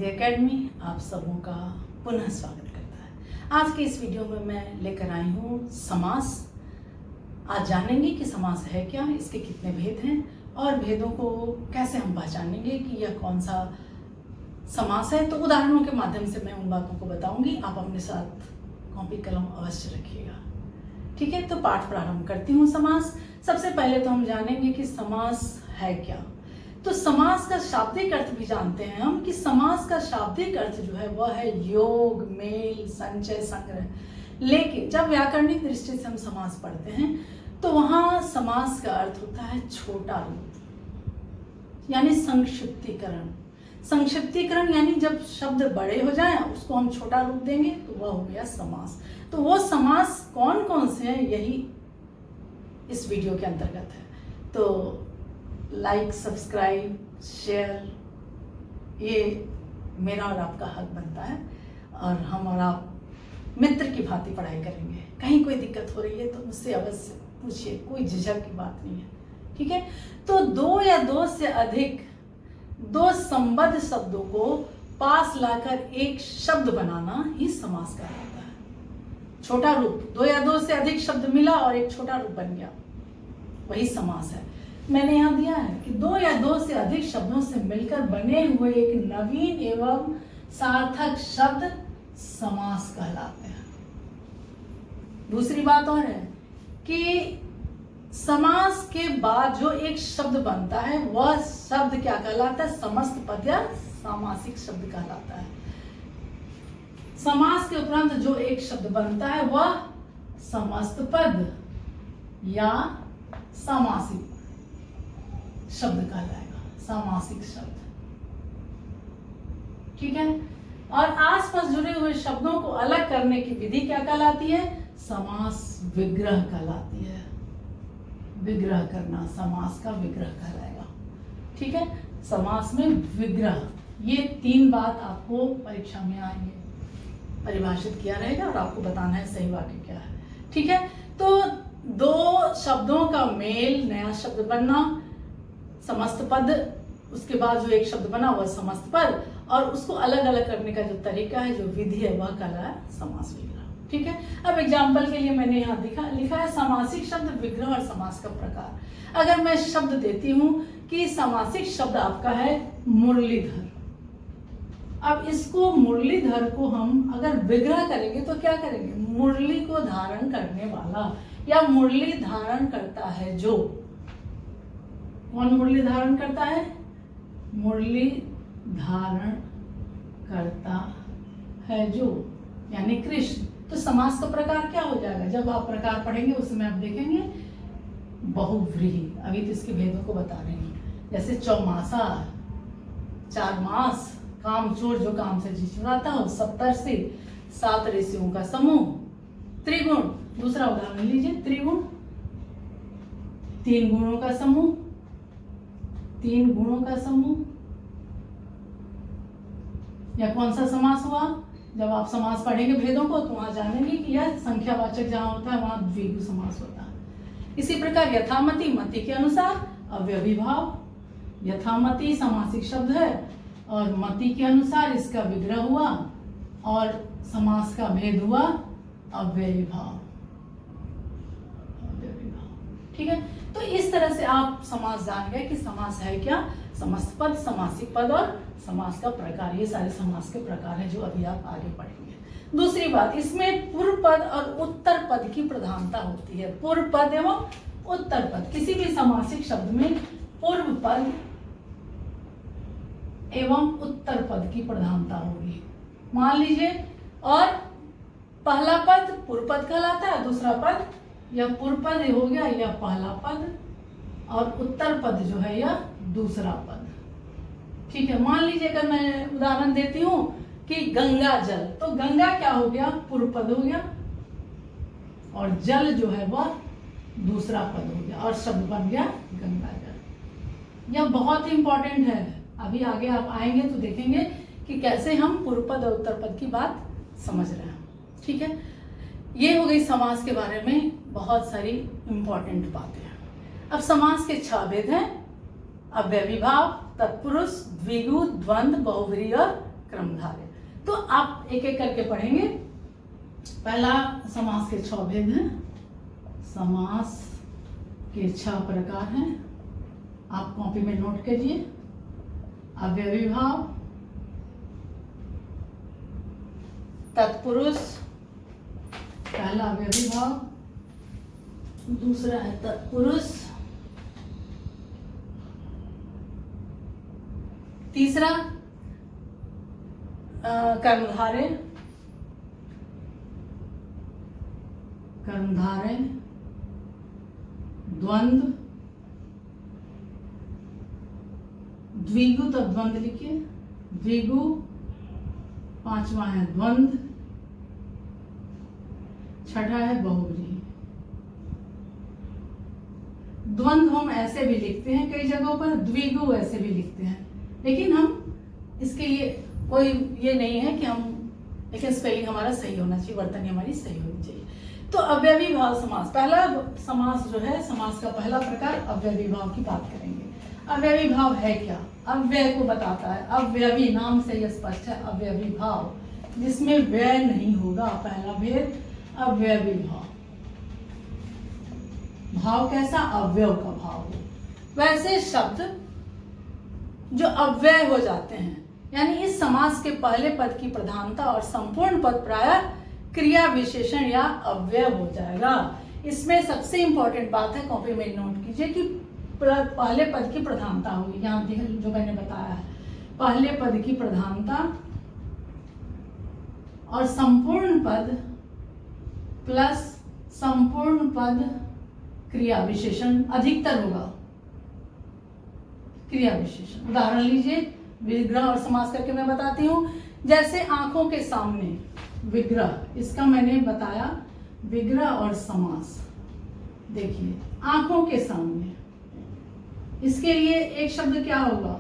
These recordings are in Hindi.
हिंदी एकेडमी आप सबों का पुनः स्वागत करता है। आज के इस वीडियो में मैं लेकर आई हूँ समास। आज जानेंगे कि समास है क्या, इसके कितने भेद हैं और भेदों को कैसे हम पहचानेंगे कि यह कौन सा समास है। तो उदाहरणों के माध्यम से मैं उन बातों को बताऊंगी। आप अपने साथ कॉपी कलम अवश्य रखिएगा, ठीक है। तो पाठ प्रारंभ करती हूँ। समास, सबसे पहले तो हम जानेंगे कि समास है क्या। तो समास का शाब्दिक अर्थ भी जानते हैं हम कि समास का शाब्दिक अर्थ जो है वह है योग, मेल, संचय, संग्रह। लेकिन जब व्याकरणिक दृष्टि से हम समास पढ़ते हैं तो वहां समास का अर्थ होता है छोटा रूप, यानी संक्षिप्तीकरण। संक्षिप्तीकरण यानी जब शब्द बड़े हो जाएं उसको हम छोटा रूप देंगे तो वह हो गया समास। तो वो समास कौन कौन से हैं यही इस वीडियो के अंतर्गत है। तो लाइक, सब्सक्राइब, शेयर ये मेरा और आपका हक बनता है और हम और आप मित्र की भांति पढ़ाई करेंगे। कहीं कोई दिक्कत हो रही है तो मुझसे अवश्य पूछिए, कोई झिझक की बात नहीं है, ठीक है। तो दो या दो से अधिक दो संबद्ध शब्दों को पास लाकर एक शब्द बनाना ही समास कहलाता है। छोटा रूप, दो या दो से अधिक शब्द मिला और एक छोटा रूप बन गया, वही समास है। मैंने यहाँ दिया है कि दो या दो से अधिक शब्दों से मिलकर बने हुए एक नवीन एवं सार्थक शब्द समास कहलाते हैं। दूसरी बात और है कि समास के बाद जो एक शब्द बनता है वह शब्द क्या कहलाता है? समस्त पद या सामासिक शब्द कहलाता है। समास के उपरांत जो एक शब्द बनता है वह समस्त पद या सामासिक शब्द कहलाएगा, सामासिक शब्द, ठीक है। और आसपास जुड़े हुए शब्दों को अलग करने की विधि क्या कहलाती है? समास विग्रह कहलाती है। विग्रह करना समास का विग्रह कहलाएगा, ठीक है। समास में विग्रह, ये तीन बात आपको परीक्षा में आएंगे, परिभाषित किया रहेगा और आपको बताना है सही वाक्य क्या है, ठीक है। तो दो शब्दों का मेल, नया शब्द बनना, समस्त पद, उसके बाद जो एक शब्द बना वह समस्त पद, और उसको अलग अलग करने का जो तरीका है, जो विधि है, वह कहलाया समास विग्रह, ठीक है। अब एग्जाम्पल के लिए मैंने यहाँ लिखा है सामासिक शब्द विग्रह और समास का प्रकार। अगर मैं शब्द देती हूँ कि सामासिक शब्द आपका है मुरलीधर, अब इसको मुरलीधर को हम अगर विग्रह करेंगे तो क्या करेंगे? मुरली को धारण करने वाला या मुरली धारण करता है जो। कौन मुरली धारण करता है? मुरली धारण करता है जो, यानी कृष्ण। तो समास का प्रकार क्या हो जाएगा? जब आप प्रकार पढ़ेंगे उस समय आप देखेंगे बहुव्रीहि। अभी तो इसके भेदों को बता रहे हैं, जैसे चौमासा, चार मास, कामचोर जो काम से जी चुराता हो, सप्तर्षि, सात ऋषियों का समूह, त्रिगुण। दूसरा उदाहरण लीजिए, त्रिगुण, तीन गुणों का समूह, तीन गुणों का समूह। या कौन सा समास हुआ? जब आप समास पढ़ेंगे भेदों को तो वहां जानेंगे कि यह संख्यावाचक जहां होता है वहां द्विगु समास होता है। इसी प्रकार यथामति, मति के अनुसार अव्ययीभाव। यथामति सामासिक शब्द है और मति के अनुसार इसका विग्रह हुआ और समास का भेद हुआ अव्ययीभाव, ठीक है। तो इस तरह से आप समास जान गए कि समास है क्या, समस्त पद, सामासिक पद और समास का प्रकार। ये सारे समास के प्रकार हैं जो अभी आप आगे पढ़ेंगे। दूसरी बात, इसमें पूर्व पद और उत्तर पद की प्रधानता होती है। पूर्व पद एवं उत्तर पद, किसी भी सामासिक शब्द में पूर्व पद एवं उत्तर पद की प्रधानता होगी। मान लीजिए, और पहला पद पूर्व पद कहलाता है, दूसरा पद यह पूर्व पद हो गया, यह पहला पद, और उत्तर पद जो है यह दूसरा पद, ठीक है। मान लीजिए अगर मैं उदाहरण देती हूँ कि गंगा जल, तो गंगा क्या हो गया? पूर्व पद हो गया, और जल जो है वह दूसरा पद हो गया और शब्द बन गया गंगा जल। यह बहुत ही इंपॉर्टेंट है। अभी आगे आप आएंगे तो देखेंगे कि कैसे हम पूर्व पद और उत्तर पद की बात समझ रहे हैं, ठीक है। ये हो गई समास के बारे में बहुत सारी इंपॉर्टेंट बातें। अब समास के 6 भेद हैं: अव्ययीभाव, तत्पुरुष, द्विगु, द्वंद्व, बहुव्रीहि और कर्मधारय। तो आप एक एक करके पढ़ेंगे। पहला, समास के 6 भेद हैं। समास के 6 प्रकार हैं, आप कॉपी में नोट कीजिए। अव्ययी भाव, तत्पुरुष, पहला अव्ययी भाव, दूसरा है तत्पुरुष, तीसरा कर्मधारय, कर्मधारय, द्वंद्व, द्विगु, तो द्वंद्व लिखिए, द्विगु, 5वां है द्वंद्व, 6ठा है बहुव्रीहि। द्वंद्व हम ऐसे भी लिखते हैं कई जगहों पर, द्विगु ऐसे भी लिखते हैं, लेकिन हम इसके लिए कोई ये नहीं है कि हम, लेकिन स्पेलिंग हमारा सही होना चाहिए, वर्तनी हमारी सही होनी चाहिए। तो अव्ययी भाव समास, पहला समास जो है, समास का पहला प्रकार अव्ययी भाव की बात करेंगे। अव्ययी भाव है क्या? अव्यय को बताता है। अव्ययी, नाम से यह स्पष्ट है, अव्ययी भाव जिसमें व्यय नहीं होगा। पहला भेद अव्ययी भाव। भाव कैसा? अव्यय का भाव हो। वैसे शब्द जो अव्यय हो जाते हैं, यानी इस समास के पहले पद की प्रधानता और संपूर्ण पद प्रायः क्रिया विशेषण या अव्यय हो जाएगा। इसमें सबसे इंपॉर्टेंट बात है, कॉपी में नोट कीजिए कि पहले पद की प्रधानता होगी। यहाँ जो मैंने बताया है, पहले पद की प्रधानता और संपूर्ण पद प्लस संपूर्ण पद क्रिया विशेषण अधिकतर होगा। क्रिया विशेषण, उदाहरण लीजिए, विग्रह और समास करके मैं बताती हूं। जैसे आंखों के सामने, विग्रह, इसका मैंने बताया, विग्रह और समास। देखिए, आंखों के सामने, इसके लिए एक शब्द क्या होगा?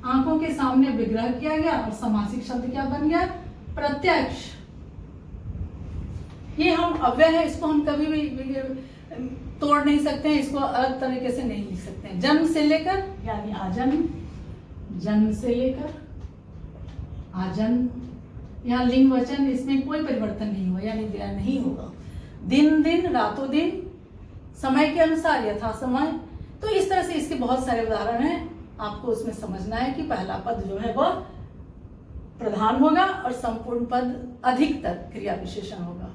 आंखों के सामने विग्रह किया गया और समासिक शब्द क्या बन गया? प्रत्यक्ष। ये हम अव्यय है, इसको हम कभी भी तोड़ नहीं सकते हैं, इसको अलग तरीके से नहीं लिख सकते हैं। जन्म से लेकर, यानी आजन्म, जन्म से लेकर आजन्म, यहाँ लिंग वचन, इसमें कोई परिवर्तन नहीं हुआ, यानी व्यय नहीं होगा। दिन दिन, रातों दिन, समय के अनुसार, यथा समय। तो इस तरह से इसके बहुत सारे उदाहरण हैं। आपको उसमें समझना है कि पहला पद जो है वह प्रधान होगा और संपूर्ण पद अधिकतर क्रिया विशेषण होगा।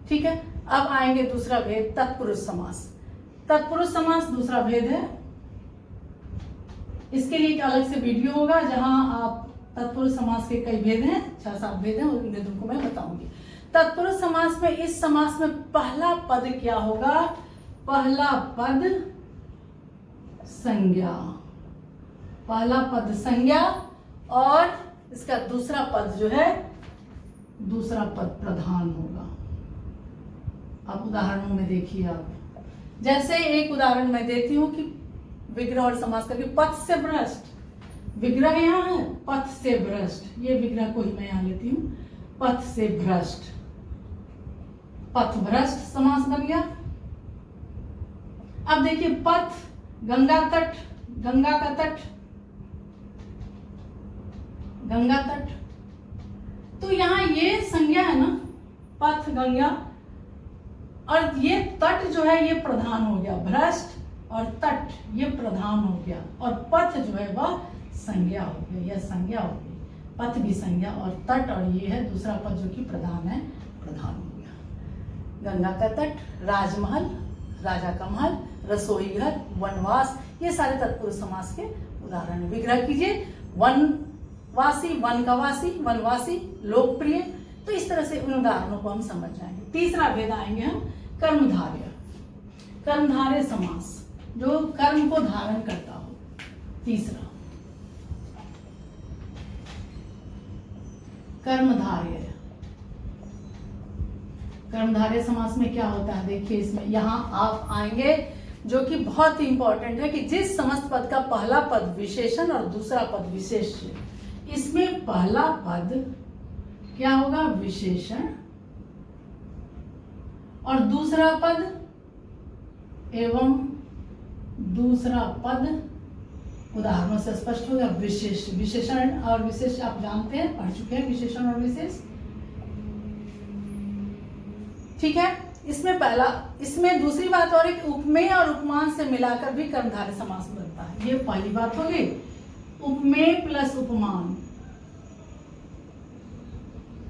ठीक है। अब आएंगे दूसरा भेद, तत्पुरुष समास। तत्पुरुष समास दूसरा भेद है। इसके लिए एक अलग से वीडियो होगा जहां आप तत्पुरुष समास के कई भेद हैं, 6-7 भेद हैं, उन भेदों को मैं बताऊंगी। तत्पुरुष समास में, इस समास में पहला पद क्या होगा? पहला पद संज्ञा, पहला पद संज्ञा, और इसका दूसरा पद जो है, दूसरा पद प्रधान होगा। अब उदाहरणों में देखिए आप, जैसे एक उदाहरण मैं देती हूं कि विग्रह और समास करके, पथ से भ्रष्ट, विग्रह यहाँ है, पथ से भ्रष्ट, ये विग्रह को ही मैं यहां लेती हूं, पथ से भ्रष्ट, पथ भ्रष्ट समास बन गया। अब देखिए, पथ, गंगा तट, गंगा का तट, गंगा तट, तो यहां ये संज्ञा है ना, पथ, गंगा, और ये तट जो है ये प्रधान हो गया। भ्रष्ट और तट ये प्रधान हो गया, और पथ जो है वह संज्ञा हो गया, यह संज्ञा हो गई। पथ भी संज्ञा और तट, और ये है दूसरा पद जो कि प्रधान है, प्रधान हो गया। गंगा का तट, राजमहल, राजा का महल, रसोई घर, वनवास, ये सारे तत्पुरुष समास के उदाहरण है। विग्रह कीजिए, वनवासी, वन का वासी, वनवासी, लोकप्रिय। तो इस तरह से उन उदाहरणों को हम समझ जाएंगे। तीसरा भेद आएंगे हम, कर्मधारय। कर्मधारय समास, जो कर्म को धारण करता हो। तीसरा कर्मधारय। कर्मधारय समास में क्या होता है? देखिए, इसमें यहां आप आएंगे जो कि बहुत ही इंपॉर्टेंट है कि जिस समस्त पद का पहला पद विशेषण और दूसरा पद विशेष्य, इसमें पहला पद क्या होगा? विशेषण, और दूसरा पद एवं दूसरा पद उदाहरणों से स्पष्ट होगा। विशेष, विशेषण और विशेष आप जानते हैं, पढ़ चुके हैं विशेषण और विशेष। ठीक है, इसमें दूसरी बात और एक उपमेय और उपमान से मिलाकर भी कर्मधारय समास बनता है। ये पहली बात हो गई। उपमेय प्लस उपमान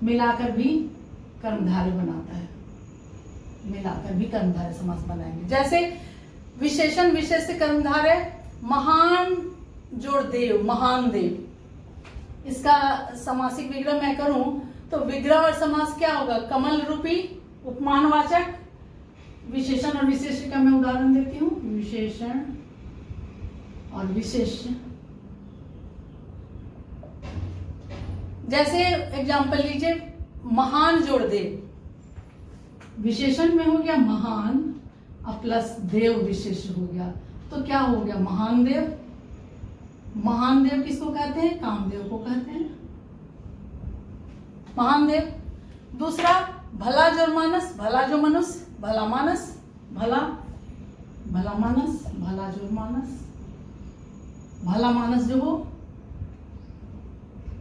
मिलाकर भी कर्मधारय बनाता है, मिलाकर भी कर्मधारय समास बनाएंगे। जैसे विशेषण विशेष से कर्मधारय, महान जोड़ देव, महान देव। इसका समासिक विग्रह मैं करूं तो विग्रह और समास क्या होगा? कमल रूपी उपमानवाचक। विशेषण और विशेष का मैं उदाहरण देती हूँ। विशेषण और विशेष, जैसे एग्जाम्पल लीजिए, महान जोड़ देव। विशेषण में हो गया महान और प्लस देव विशेष हो गया, तो क्या हो गया? महान देव। महान देव किसको कहते हैं? कामदेव को कहते हैं महान देव। दूसरा भला जो मानस, भला जो मनुष्य, भला मानस, भला भला मानस, भला जो मानस, भला मानस जो हो,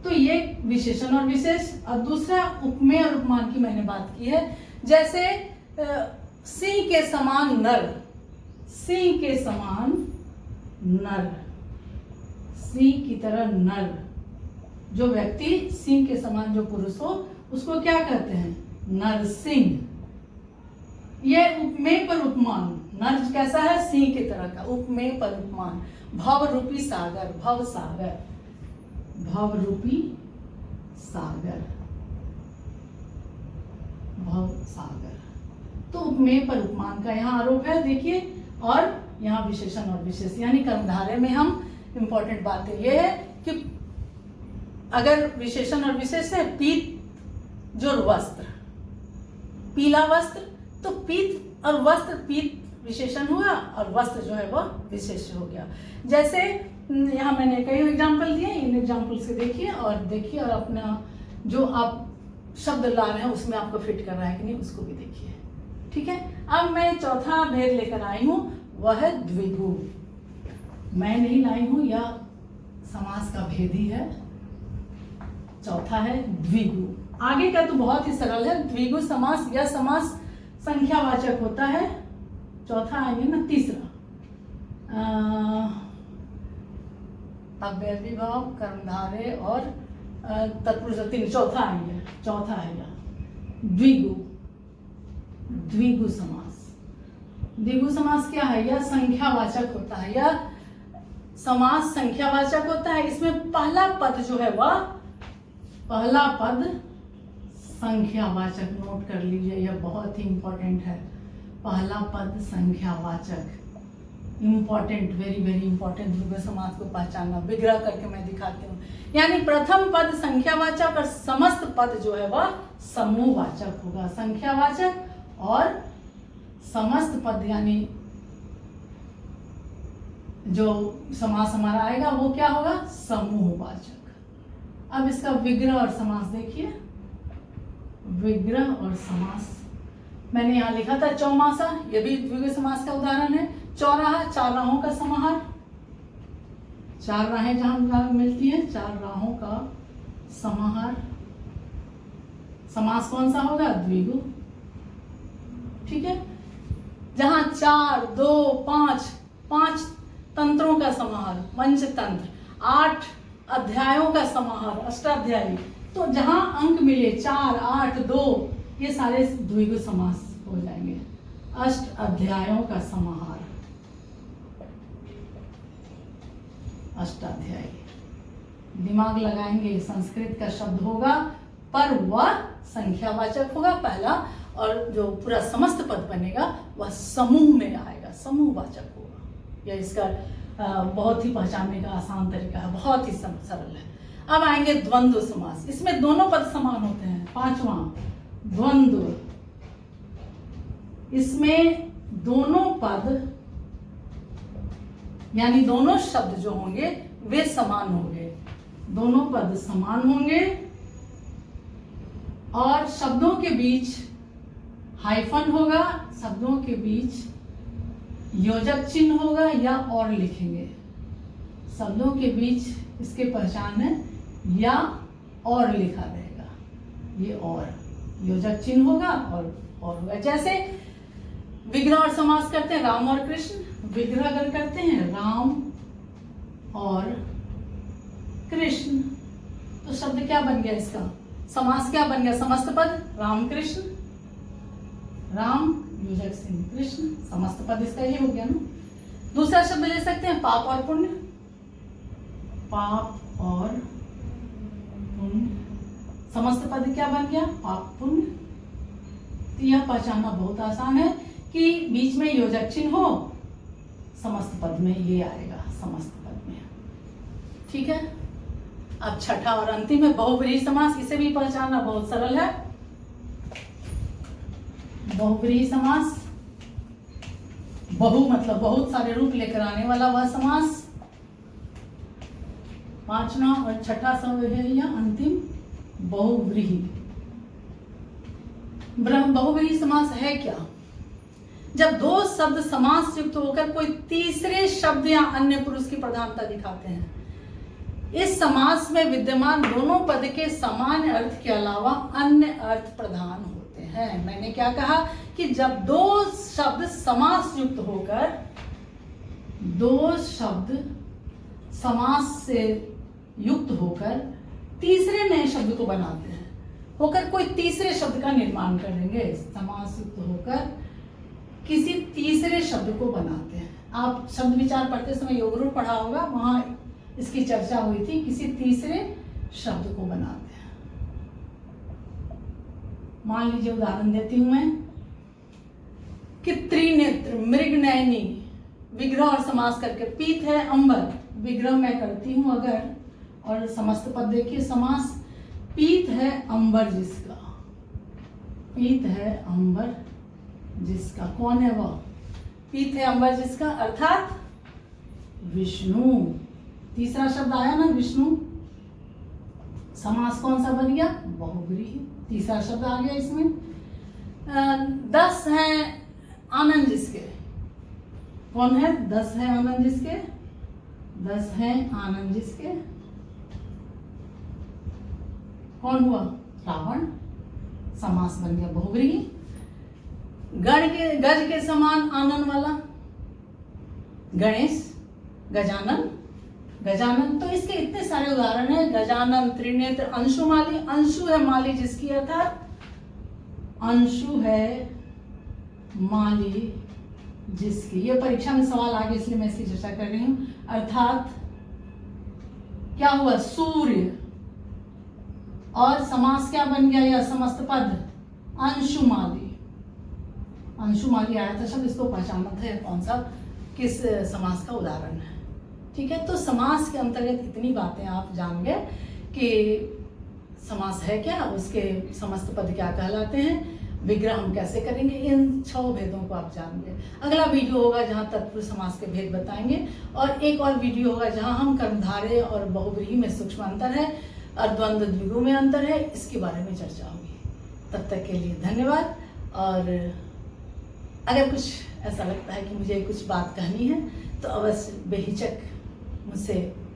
तो ये विशेषण और विशेष। और दूसरा उपमेय और उपमान की मैंने बात की है। जैसे सिंह के समान नर, सिंह के समान नर, सिंह की तरह नर, जो व्यक्ति सिंह के समान जो पुरुष हो उसको क्या कहते हैं? नरसिंह। ये उपमेय पर उपमान। नर कैसा है? सिंह की तरह का। उपमेय पर उपमान। भव रूपी सागर, भव सागर, भव रूपी सागर, भव सागर। तो उपमेय पर उपमान का यहाँ आरोप है, देखिए। और यहाँ विशेषण और विशेष, यानी कर्मधारय में हम इंपॉर्टेंट बातें ये है कि अगर विशेषण और विशेष है, पीत जो वस्त्र, पीला वस्त्र, तो पीत और वस्त्र, पीत विशेषण हुआ और वस्त्र जो है वह विशेष हो गया। जैसे यहाँ मैंने कई एग्जाम्पल दिए, इन एग्जाम्पल से देखिए और अपना जो आप शब्द ला रहे हैं उसमें आपको फिट कर रहा है कि नहीं उसको भी देखिए। ठीक है, अब मैं चौथा भेद लेकर आई हूं, वह है द्विगु। मैं नहीं लाई हूं, यह समास का भेद ही है। चौथा है द्विगु। आगे का तो बहुत ही सरल है। द्विगु समास, यह समास संख्यावाचक होता है। चौथा आएंगे ना, तीसरा अव्ययी भाव, कर्मधारय और तत्पुरुष, तीन। चौथा आएंगे, चौथा आएगा द्विगु। द्विगु समास, द्विगु समास क्या है? यह संख्यावाचक होता है। यह समास संख्यावाचक होता है। इसमें पहला पद जो है वह, पहला पद संख्यावाचक। नोट कर लीजिए, यह बहुत ही इंपॉर्टेंट है। पहला पद संख्यावाचक, इंपॉर्टेंट, वेरी वेरी इंपॉर्टेंट। द्विगु समास को पहचानना, विग्रह करके मैं दिखाती हूँ। यानी प्रथम पद संख्यावाचक और समस्त पद जो है वह समूहवाचक होगा। संख्यावाचक और समस्त पद, यानी जो समास हमारा आएगा वो क्या होगा? समूहवाचक। अब इसका विग्रह और समास देखिए। विग्रह और समास मैंने यहाँ लिखा था चौमासा, यह भी द्विगु समास का उदाहरण है। चौराहा, चार राहों का समाहार। चार राहें जहां मिलती हैं, चार राहों का समाहार। समास कौन सा होगा? द्विगु। ठीक है, जहां चार, दो, पांच, पांच तंत्रों का समाहार, पंचतंत्र। 8 अध्यायों का समाहार, अष्टाध्यायी। तो जहां अंक मिले 4, 8, 2, ये सारे द्विगु समास हो जाएंगे। अष्ट अध्यायों का समाहार, अष्टाध्यायी। दिमाग लगाएंगे, संस्कृत का शब्द होगा पर वह संख्यावाचक होगा पहला, और जो पूरा समस्त पद बनेगा वह समूह में आएगा, समूहवाचक होगा। यह इसका बहुत ही पहचानने का आसान तरीका है, बहुत ही सरल है। अब आएंगे द्वंद्व समास। इसमें दोनों पद समान होते हैं। पांचवा द्वंद्व, इसमें दोनों पद यानी दोनों शब्द जो होंगे वे समान होंगे। दोनों पद समान होंगे और शब्दों के बीच हाइफन होगा, शब्दों के बीच योजक चिन्ह होगा या और लिखेंगे। शब्दों के बीच इसके पहचान है या और लिखा रहेगा, ये और योजक चिन्ह होगा और होगा। जैसे विग्रह और समास करते हैं राम और कृष्ण, विग्रह अगर करते हैं राम और कृष्ण तो शब्द क्या बन गया इसका, समास क्या बन गया, समस्त पद राम कृष्ण, राम योजक चिन्ह कृष्ण, समस्त पद इसका ये हो गया ना। दूसरा शब्द ले सकते हैं पाप और पुण्य, पाप और पुण्य, समस्त पद क्या बन गया, पाप पुण्य। तो यह पहचानना बहुत आसान है कि बीच में योजक चिन्ह हो, समस्त पद में ये आएगा, समस्त पद में। ठीक है। अब छठा और अंतिम है बहुव्रीहि समास, इसे भी पहचानना बहुत सरल है। बहुव्रीहि समास, बहु मतलब बहुत सारे रूप लेकर आने वाला वह समास। पांचवा और छठा शब्द है या अंतिम बहुव्रीहि। बहुव्रीहि समास है क्या, जब दो शब्द समास युक्त होकर कोई तीसरे शब्द या अन्य पुरुष की प्रधानता दिखाते हैं। इस समास में विद्यमान दोनों पद के समान अर्थ के अलावा अन्य अर्थ प्रधान होते हैं। मैंने क्या कहा कि जब दो शब्द समास युक्त होकर, दो शब्द समास से युक्त होकर तीसरे नए शब्द को बनाते हैं, होकर कोई तीसरे शब्द का निर्माण करेंगे, समास युक्त होकर किसी तीसरे शब्द को बनाते हैं। आप शब्द विचार पढ़ते समय योग रूप पढ़ा होगा, वहां इसकी चर्चा हुई थी, किसी तीसरे शब्द को बनाते हैं। मान लीजिए उदाहरण देती हूं मैं कि त्रिनेत्र मृगनयनी, विग्रह और समास करके, पीत है अंबर, विग्रह मैं करती हूं अगर, और समस्त पद देखिए समास, पीत है अंबर जिसका, पीत है अंबर जिसका, कौन है वह, पीत है अंबर जिसका अर्थात विष्णु। तीसरा शब्द आया ना विष्णु, समास कौन सा बन गया, बहुव्रीहि, तीसरा शब्द आ गया इसमें। 10 है आनंद जिसके, कौन है, 10 है आनंद जिसके, 10 है आनंद जिसके, कौन हुआ, रावण, समास बन गया बहुव्रीहि। गज के समान आनंद वाला, गणेश, गजानन, गजानन। तो इसके इतने सारे उदाहरण हैं, गजानन, त्रिनेत्र, अंशुमाली, अंशु है माली जिसकी, अर्थात अंशु है माली जिसकी। ये परीक्षा में सवाल आ गया इसलिए मैं इसकी चर्चा कर रही हूं। अर्थात क्या हुआ, सूर्य, और समास क्या बन गया, या समस्त पद अंशुमाली, अंशुमाली आया था शब्द, इसको पहचानना था कौन सा, किस समास का उदाहरण है। ठीक है। तो समास के अंतर्गत इतनी बातें आप जान गए कि समास है क्या, उसके समस्त पद क्या कहलाते हैं, विग्रह हम कैसे करेंगे, इन 6 भेदों को आप जान गए। अगला वीडियो होगा जहां तत्पुरुष समास के भेद बताएंगे, और एक और वीडियो होगा जहां हम कर्मधारय और बहुव्रीहि में सूक्ष्म अंतर है और द्वंद्व द्विगु में अंतर है, इसके बारे में चर्चा होगी। तब तक के लिए धन्यवाद। और अगर कुछ ऐसा लगता है कि मुझे कुछ बात कहनी है तो अवश्य बेहिचक मुझसे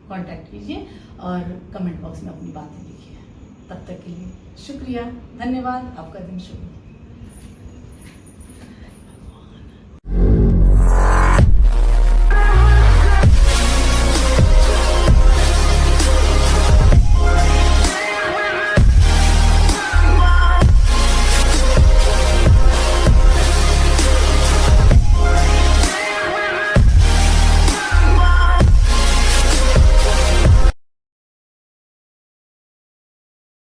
कांटेक्ट कीजिए और कमेंट बॉक्स में अपनी बातें लिखिए। तब तक के लिए शुक्रिया, धन्यवाद, आपका दिन शुभ हो।